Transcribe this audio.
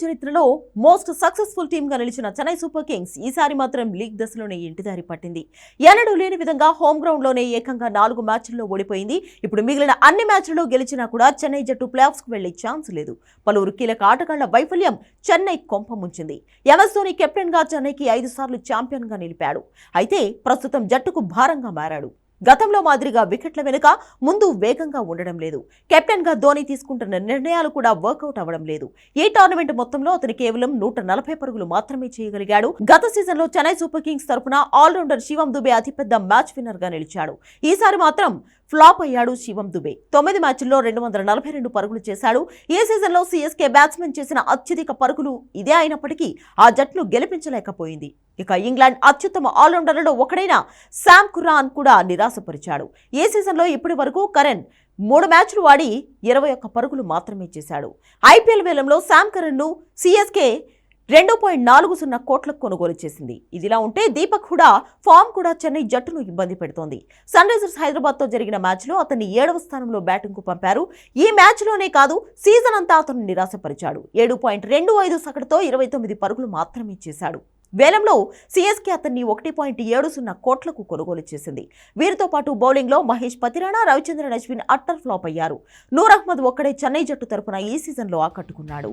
చరిత్రలో most successful team గా నిలిచిన చెన్నై సూపర్ కింగ్స్ ఈసారి మాత్రం లీగ్ దశలోనే ఇంటిదారి పట్టింది. ఎన్నడూ లేని విధంగా హోమ్ గ్రౌండ్ లోనే ఏకంగా 4 మ్యాచ్ల్లో ఓడిపోయింది. ఇప్పుడు మిగిలిన అన్ని మ్యాచ్ల్లో గెలిచినా కూడా చెన్నై జట్టు ప్లే ఆఫ్స్ కు వెళ్లే ఛాన్స్ లేదు. పలువురు కీలక ఆటగాళ్ల వైఫల్యం చెన్నై కొంప ముంచింది. ఎంఎస్ ధోని కెప్టెన్ గా చెన్నైకి 5 సార్లు ఛాంపియన్ గా నిలిపాడు. అయితే ప్రస్తుతం జట్టుకు భారంగా మారాడు. గతంలో మాదిరిగా వికెట్ల వెనుక ముందు వేగంగా ఉండడం లేదు. కెప్టెన్ గా ధోని తీసుకుంటున్న నిర్ణయాలు కూడా వర్కౌట్ అవ్వడం లేదు. ఈ టోర్నమెంట్ మొత్తంలో అతను కేవలం 140 పరుగులు మాత్రమే చేయగలిగాడు. గత సీజన్ లో చెన్నై సూపర్ కింగ్స్ తరపున ఆల్రౌండర్ శివం దుబే అతిపెద్ద మ్యాచ్ విన్నర్ గా నిలిచాడు. ఈసారి మాత్రం ఫ్లాప్ అయ్యాడు శివం దుబే. 9 మ్యాచ్ల్లో 242 పరుగులు చేశాడు. ఈ సీజన్ లో సిఎస్కే బ్యాట్స్మెన్ చేసిన అత్యధిక పరుగులు ఇదే అయినప్పటికీ ఆ జట్టును గెలిపించలేకపోయింది. ఇక ఇంగ్లాండ్ అత్యుత్తమ ఆల్రౌండర్లలో ఒకడైన శామ్ కుర్రాన్ కూడా నిరాశపరిచాడు. ఈ సీజన్లో ఇప్పటి వరకు కరెన్ 3 మ్యాచ్లు ఆడి 21 పరుగులు మాత్రమే చేశాడు. ఐపీఎల్ వేలంలో శామ్ కరెన్ ను సిఎస్కే 2.40 కోట్లకు కొనుగోలు చేసింది. ఇదిలా ఉంటే దీపక్ హుడా ఫామ్ కూడా చెన్నై జట్టును ఇబ్బంది పెడుతోంది. సన్ రైజర్స్ హైదరాబాద్ తో జరిగిన మ్యాచ్లో అతన్ని 7వ స్థానంలో బ్యాటింగ్ కు పంపారు. ఈ మ్యాచ్లోనే కాదు సీజన్ అంతా అతను నిరాశపరిచాడు. 7.25 సగటుతో 29 పరుగులు మాత్రమే చేశాడు. వేలంలో సిఎస్కే అతన్ని 1.70 కోట్లకు కొనుగోలు చేసింది. వీరితో పాటు బౌలింగ్ లో మహేష్ పతిరాణా, రవిచంద్రన్ అశ్విన్ అట్టర్ ఫ్లాప్ అయ్యారు. నూర్ అహ్మద్ ఒక్కడే చెన్నై జట్టు తరపున ఈ సీజన్లో ఆకట్టుకున్నాడు.